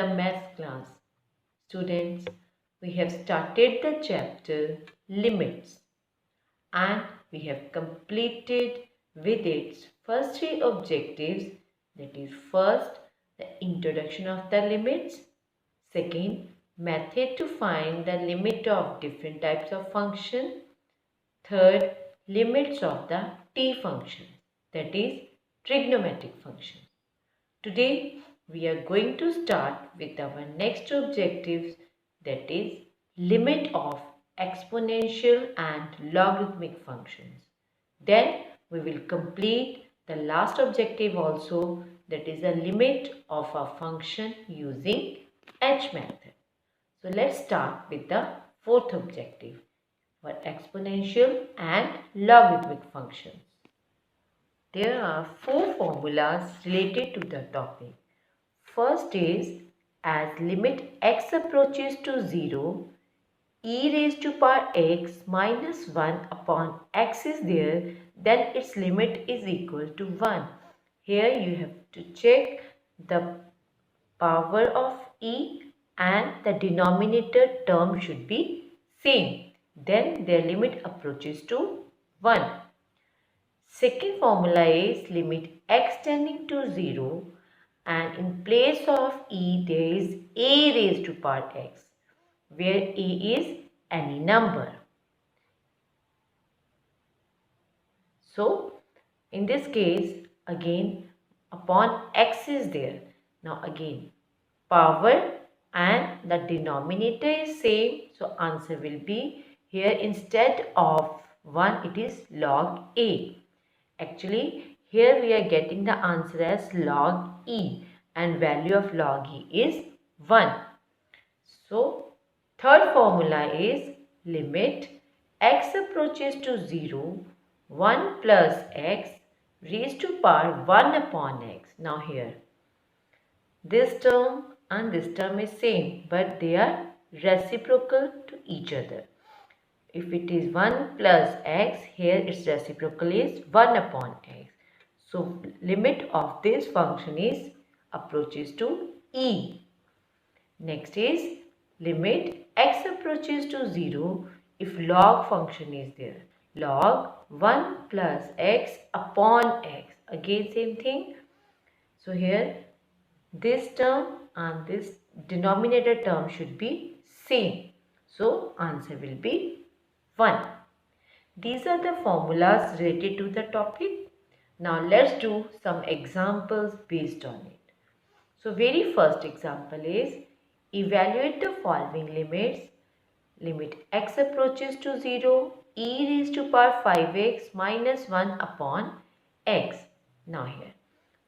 the math class. Students, we have started the chapter Limits and we have completed with its first three objectives, that is first, the introduction of the limits, second, method to find the limit of different types of function, third, limits of the t function, that is trigonometric function. Today we are going to start with our next objectives, that is limit of exponential and logarithmic functions. Then we will complete the last objective also, that is a limit of a function using H method. So let's start with the fourth objective for exponential and logarithmic functions. There are four formulas related to the topic. First is, as limit x approaches to 0, e raised to power x minus 1 upon x is there, then its limit is equal to 1. Here you have to check the power of e and the denominator term should be same. Then their limit approaches to 1. Second formula is limit x tending to 0 and in place of e there is a raised to power x where a is any number. So in this case again upon x is there. Now again power and the denominator is same, so answer will be here instead of 1 it is log a. Actually, here we are getting the answer as log e and value of log e is 1. So, third formula is limit x approaches to 0, 1 plus x raised to power 1 upon x. Now here, this term and this term is same but they are reciprocal to each other. If it is 1 plus x, here its reciprocal is 1 upon x. So, limit of this function is approaches to e. Next is limit x approaches to 0 if log function is there. Log 1 plus x upon x. Again same thing. So, here this term and this denominator term should be same. So, answer will be 1. These are the formulas related to the topic. Now let's do some examples based on it. So very first example is evaluate the following limits. Limit x approaches to 0, e raised to power 5x minus 1 upon x. Now here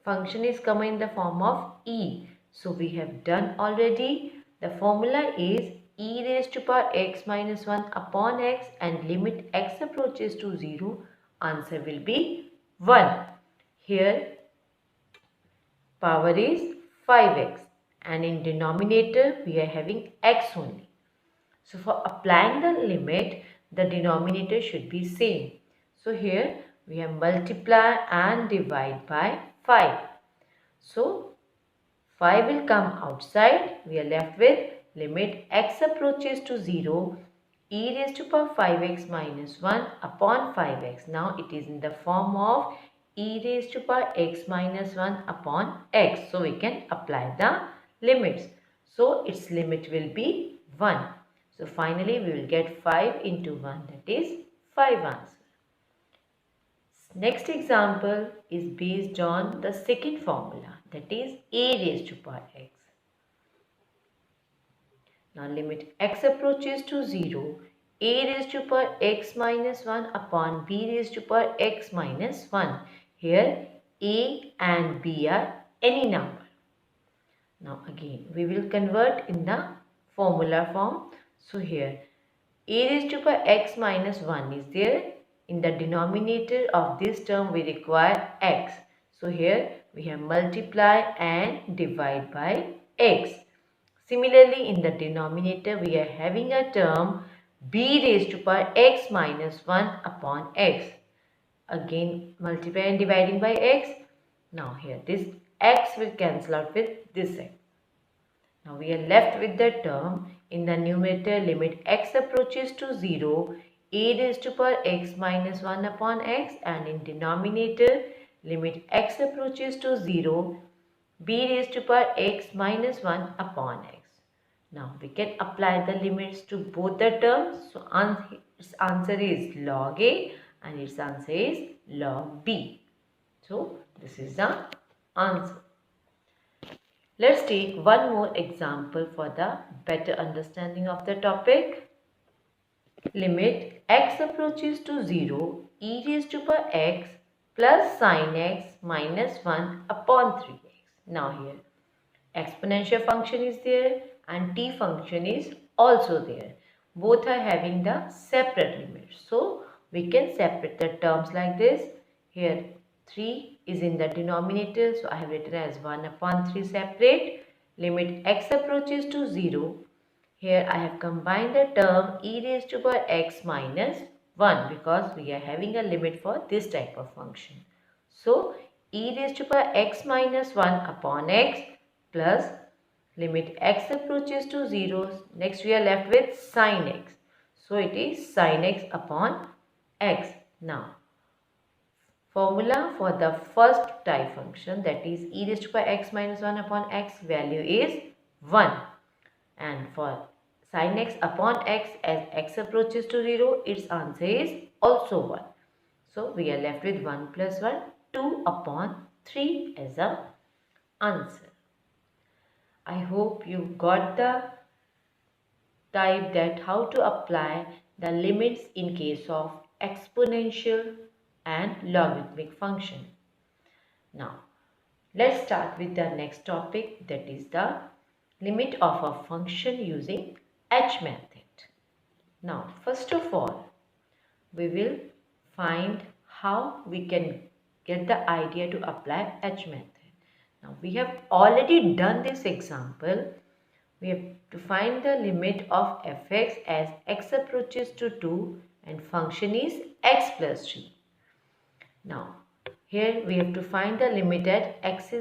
function is coming in the form of e. So we have done already. The formula is e raised to power x minus 1 upon x and limit x approaches to 0, answer will be 1. Here power is 5x and in denominator we are having x only. So for applying the limit, the denominator should be same. So here we have multiply and divide by 5. So 5 will come outside. We are left with limit x approaches to 0, e raised to power 5x minus 1 upon 5x. Now it is in the form of e raised to power x minus 1 upon x. So we can apply the limits. So its limit will be 1. So finally we will get 5 into 1, that is 5 answer. Next example is based on the second formula, that is a raised to power x. Now limit x approaches to 0, a raised to power x minus 1 upon b raised to power x minus 1. Here a and b are any number. Now again we will convert in the formula form. So here a raised to power x minus 1 is there. In the denominator of this term we require x. So here we have multiply and divide by x. Similarly in the denominator we are having a term b raised to power x minus 1 upon x. Again multiply and dividing by x. Now here this x will cancel out with this x. Now we are left with the term in the numerator limit x approaches to 0, a raised to power x minus 1 upon x, and in denominator limit x approaches to 0, b raised to power x minus 1 upon x. Now we can apply the limits to both the terms. So its answer is log a and its answer is log b. So this is the answer. Let's take one more example for the better understanding of the topic. Limit x approaches to 0, e raised to power x plus sin x minus 1 upon 3x. Now here exponential function is there and t function is also there. Both are having the separate limits. So we can separate the terms like this. Here 3 is in the denominator, so I have written as 1 upon 3 separate. Limit x approaches to 0. Here I have combined the term e raised to power x minus 1 because we are having a limit for this type of function. So e raised to power x minus 1 upon x plus limit x approaches to 0. Next we are left with sin x. So it is sin x upon x. Now formula for the first type function, that is e raised to power x minus 1 upon x, value is 1. And for sin x upon x, as x approaches to 0, its answer is also 1. So we are left with 1 plus 1, 2 upon 3 as a answer. I hope you got the type that how to apply the limits in case of exponential and logarithmic function. Now let's start with the next topic, that is the limit of a function using H method. Now first of all we will find how we can get the idea to apply H method. Now we have already done this example. We have to find the limit of fx as x approaches to 2 and function is x plus 3. Now here we have to find the limit at x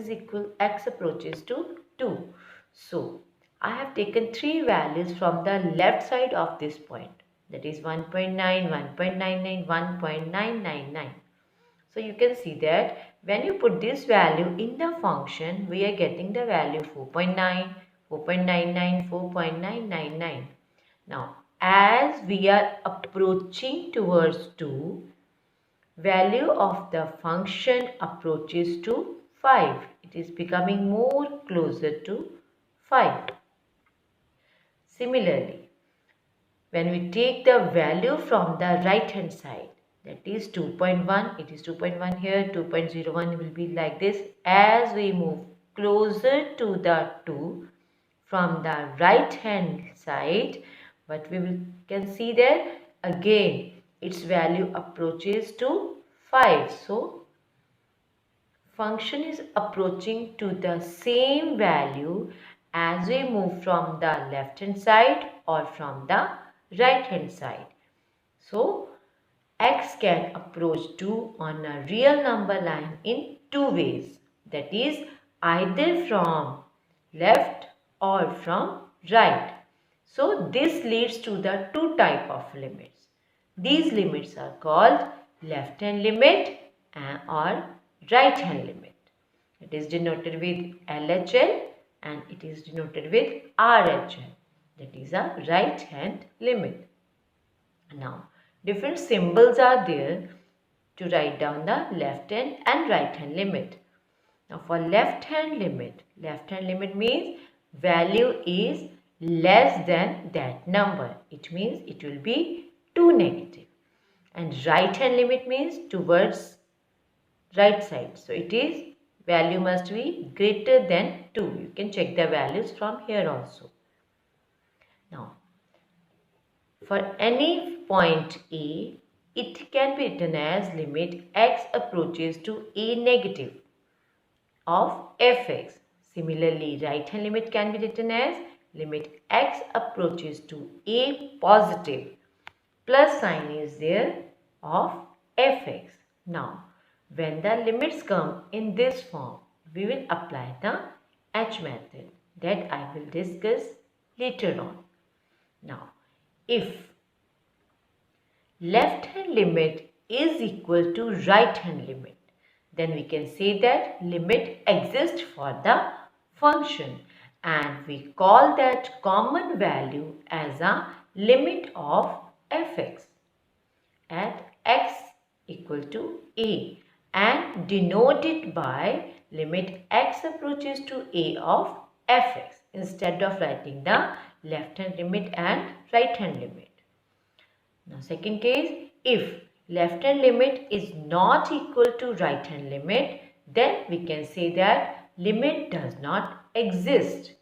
approaches to 2. So I have taken 3 values from the left side of this point, that is 1.9, 1.99, 1.999. So you can see that when you put this value in the function, we are getting the value 4.9, 4.99, 4.999. Now, as we are approaching towards 2, value of the function approaches to 5. It is becoming more closer to 5. Similarly, when we take the value from the right hand side, that is 2.1, it is 2.1 here, 2.01 will be like this. As we move closer to the 2 from the right hand side, but we can see that again its value approaches to 5. So function is approaching to the same value as we move from the left hand side or from the right hand side. So x can approach 2 on a real number line in 2 ways, that is either from left or from right. So this leads to the 2 type of limits. These limits are called left hand limit or right hand limit. It is denoted with LHL and it is denoted with RHL, that is a right hand limit. Now different symbols are there to write down the left hand and right hand limit. Now for left hand limit means value is less than that number. It means it will be 2 negative. And right hand limit means towards right side. So it is value must be greater than 2. You can check the values from here also. Now for any point A, it can be written as limit x approaches to a negative of fx. Similarly, right hand limit can be written as limit x approaches to a positive plus sign is there of fx. Now, when the limits come in this form, we will apply the H method. that I will discuss later on. Now, if left hand limit is equal to right hand limit, then we can say that limit exists for the function, and we call that common value as a limit of fx at x equal to a, and denote it by limit x approaches to a of fx instead of writing the left hand limit and right hand limit. Now second case, if left hand limit is not equal to right hand limit, then we can say that limit does not exist.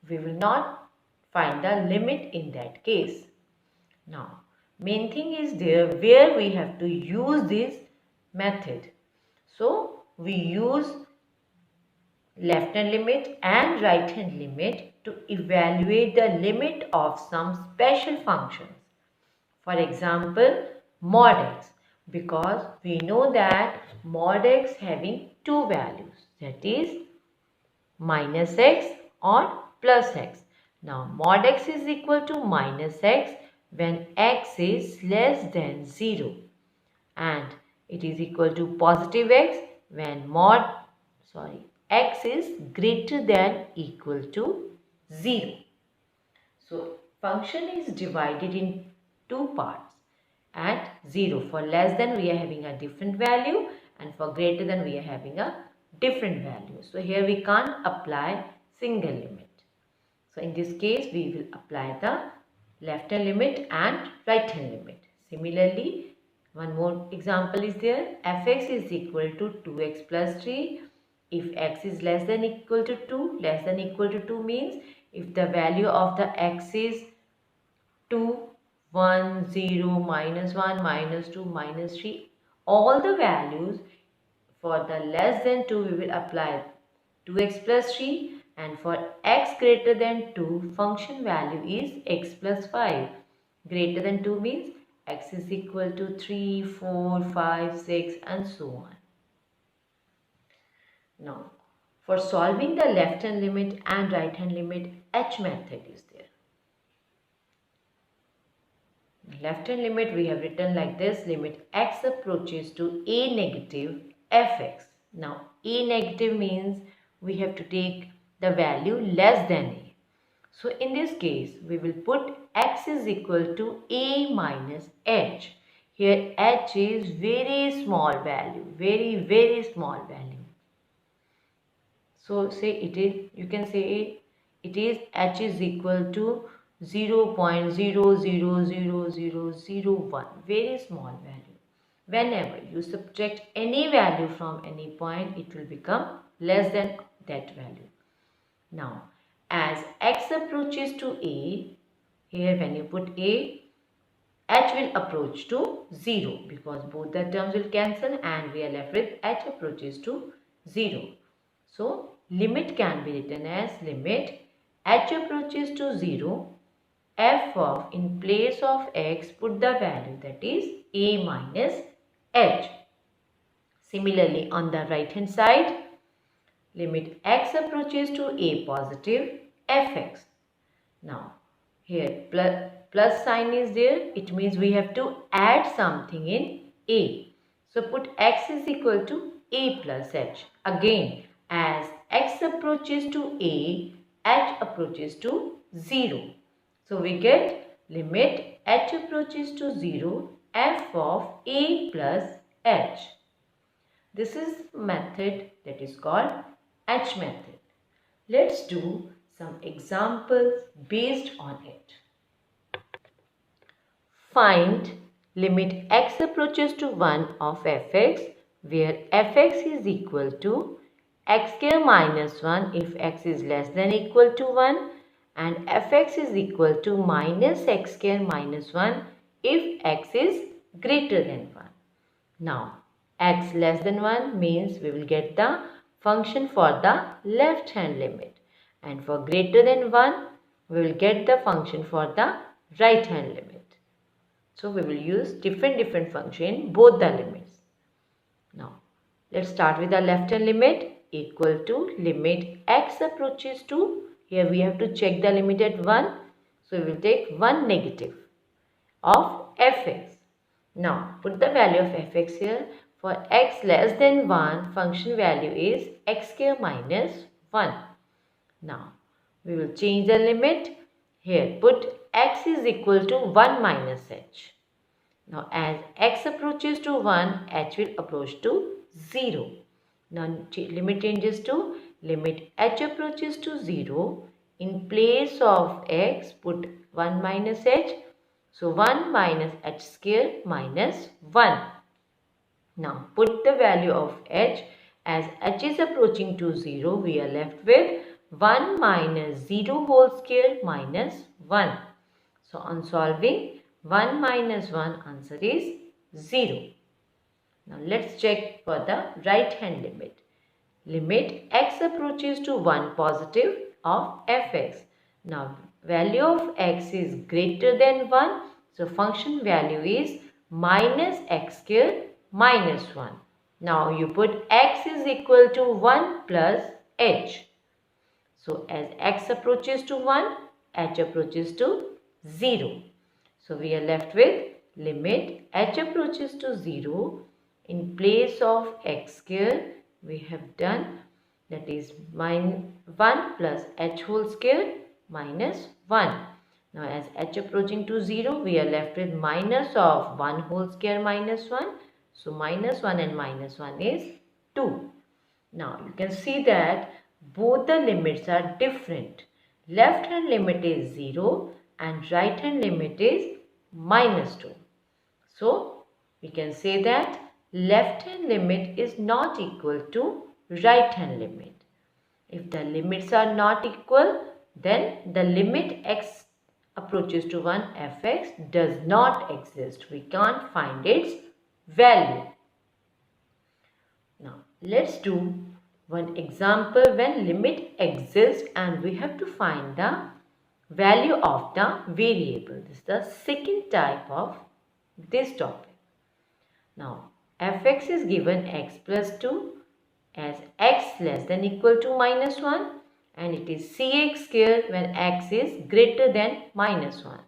We will not find the limit in that case. Now main thing is there where we have to use this method. So we use left hand limit and right hand limit to evaluate the limit of some special functions. For example, mod x, because we know that mod x having two values, that is minus x or plus x. Now mod x is equal to minus x when x is less than 0, and it is equal to positive x when x is greater than equal to 0. So function is divided in two parts. At 0, for less than we are having a different value, and for greater than we are having a different value. So here we can't apply single limit. So in this case we will apply the left hand limit and right hand limit. Similarly, one more example is there. Fx is equal to 2x plus 3. If x is less than equal to 2, less than equal to 2 means if the value of the x is 2, 1, 0, minus 1, minus 2, minus 3, all the values for the less than 2 we will apply 2x plus 3, and for x greater than 2 function value is x plus 5. Greater than 2 means x is equal to 3, 4, 5, 6 and so on. Now for solving the left hand limit and right hand limit, H method is there. Left hand limit we have written like this: limit x approaches to a negative fx. Now a negative means we have to take the value less than a. So in this case we will put x is equal to a minus h. Here h is very small value, very small value. So say it is, you can say it is h is equal to 0.000001, very small value. Whenever you subtract any value from any point, it will become less than that value. Now as x approaches to a, here when you put a, h will approach to 0 because both the terms will cancel and we are left with h approaches to 0. So limit can be written as limit h approaches to 0, f of, in place of x, put the value that is a minus h. Similarly on the right hand side, limit x approaches to a positive fx. Now here plus sign is there, it means we have to add something in a. So put x is equal to a plus h. Again, as x approaches to a, h approaches to 0. So we get limit h approaches to 0, f of a plus h. This is method that is called H method. Let's do some examples based on it. Find limit x approaches to 1 of fx, where fx is equal to x square minus 1 if x is less than equal to 1, and fx is equal to minus x square minus 1 if x is greater than 1. Now x less than 1 means we will get the function for the left hand limit, and for greater than 1 we will get the function for the right hand limit. So we will use different function in both the limits. Now let's start with the left hand limit, equal to limit x approaches to, Here we have to check the limit at 1. So we will take 1 negative of fx. Now put the value of fx here. For x less than 1, function value is x square minus 1. Now we will change the limit. Here put x is equal to 1 minus h. Now as x approaches to 1, h will approach to 0. Now limit changes to limit h approaches to 0. In place of x put 1 minus h. So 1 minus h square minus 1. Now put the value of h. As h is approaching to 0, we are left with 1 minus 0 whole square minus 1. So on solving, 1 minus 1 answer is 0. Now let's check for the right hand limit. Limit x approaches to 1 positive of fx. Now value of x is greater than 1. So function value is minus x square minus 1. Now you put x is equal to 1 plus h. So as x approaches to 1, h approaches to 0. So we are left with limit h approaches to 0. In place of x square, we have done that is 1 plus h whole square minus 1. Now as h approaching to 0, we are left with minus of 1 whole square minus 1. So minus 1 and minus 1 is 2. Now you can see that both the limits are different. Left hand limit is 0 and right hand limit is minus 2. So we can say that left hand limit is not equal to right hand limit. If the limits are not equal, then the limit x approaches to 1 fx does not exist. We can't find its value. Now let's do one example when limit exists and we have to find the value of the variable. This is the second type of this topic. Now fx is given x plus 2 as x less than equal to minus 1 and it is cx square when x is greater than minus 1.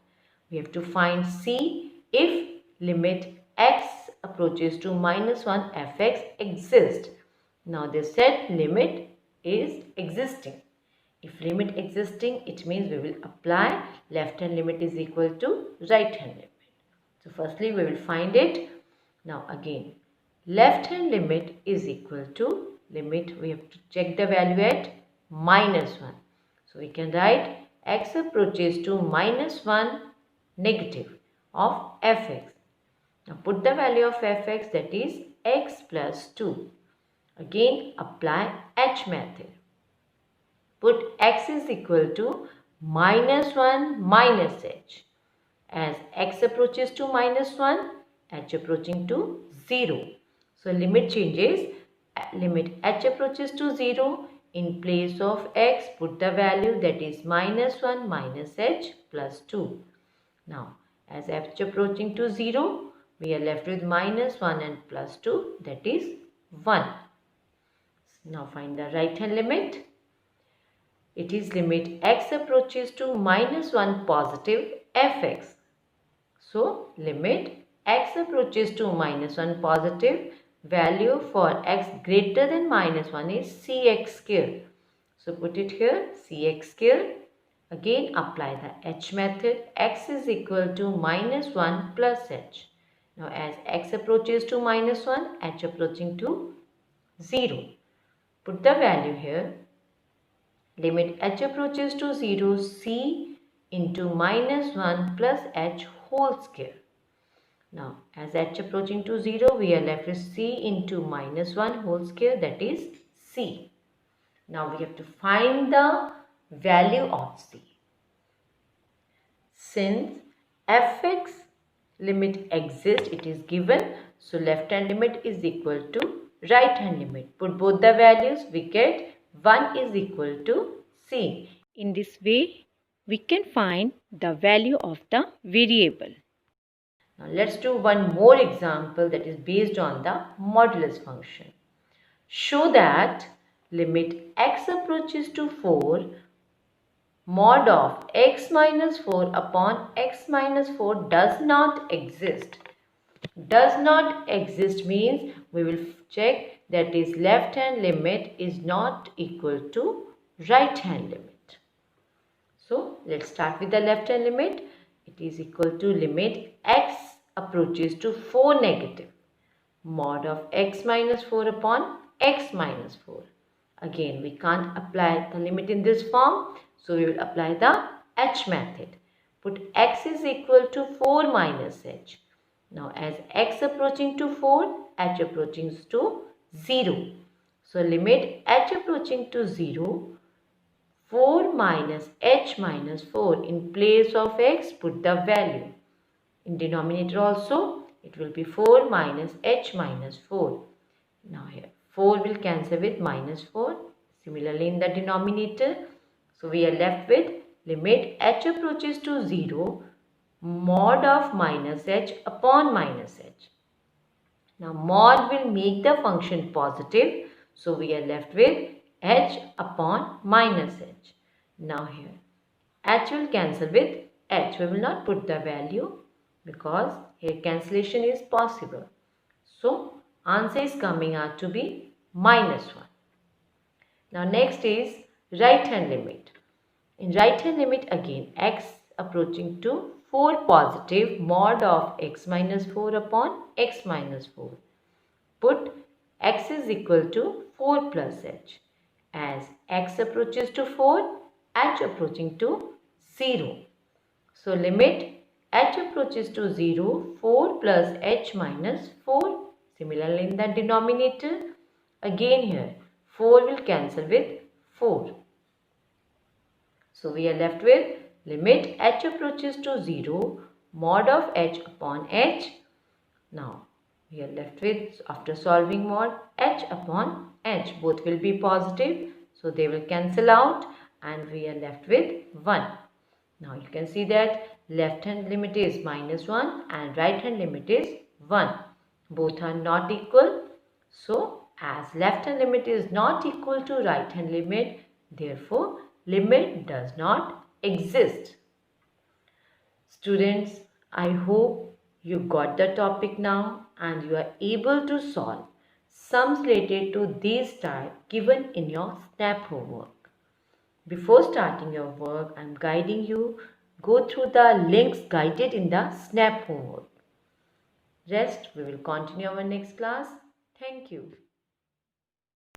We have to find c if limit x approaches to minus 1 fx exists. Now they said limit is existing. If limit existing, it means we will apply left hand limit is equal to right hand limit. So firstly we will find it. Now again left hand limit is equal to limit, we have to check the value at minus 1. So we can write x approaches to minus 1 negative of fx. Now put the value of fx, that is x plus 2. Again apply h method. Put x is equal to minus 1 minus h. As x approaches to minus 1, h approaching to 0. So limit changes, limit h approaches to 0. In place of x, put the value, that is minus 1 minus h plus 2. Now as h approaching to 0, we are left with minus 1 and plus 2, that is 1. Now find the right hand limit. It is limit x approaches to minus 1 positive fx. So limit x approaches to minus 1 positive, value for x greater than minus 1 is cx square. So put it here, cx square. Again apply the h method. X is equal to minus 1 plus h. Now as x approaches to minus 1, h approaching to 0. Put the value here. Limit h approaches to 0, c into minus 1 plus h whole square. Now as h approaching to 0, we are left with c into minus 1 whole square, that is c. Now we have to find the value of c. Since fx limit exists, it is given, so left hand limit is equal to right hand limit. Put both the values, we get 1 is equal to c. In this way, we can find the value of the variable. Now let's do one more example that is based on the modulus function. Show that limit x approaches to 4, mod of x minus 4 upon x minus 4 does not exist. Does not exist means we will check that is left hand limit is not equal to right hand limit. So let's start with the left hand limit. It is equal to limit x approaches to 4 negative mod of x minus 4 upon x minus 4. Again, we can't apply the limit in this form, so we will apply the h method. Put x is equal to 4 minus h. Now, as x approaching to 4, h approaching to 0. So, limit h approaching to 0, 4 minus h minus 4. In place of x, put the value. In denominator also, it will be 4 minus h minus 4. Now here, 4 will cancel with minus 4. Similarly, in the denominator, so we are left with limit h approaches to 0, mod of minus h upon minus h. Now, mod will make the function positive, so we are left with h upon minus h. Now here, h will cancel with h. We will not put the value because here cancellation is possible. So, answer is coming out to be minus 1. Now, next is right hand limit. In right hand limit again, x approaching to 4 positive mod of x minus 4 upon x minus 4. Put x is equal to 4 plus h. As x approaches to 4, h approaching to 0. So, limit h approaches to 0, 4 plus h minus 4. Similarly, in the denominator, again here, 4 will cancel with 4. So, we are left with limit h approaches to 0, mod of h upon h. Now, we are left with, after solving mod, h upon h. Both will be positive, so they will cancel out and we are left with 1. Now, you can see that left hand limit is minus 1 and right hand limit is 1. Both are not equal. So, as left hand limit is not equal to right hand limit, therefore, limit does not exist. Students, I hope you got the topic now and you are able to solve sums related to these type given in your SNAP homework. Before starting your work, I am guiding you. Go through the links guided in the SNAP homework. Rest, we will continue our next class. Thank you.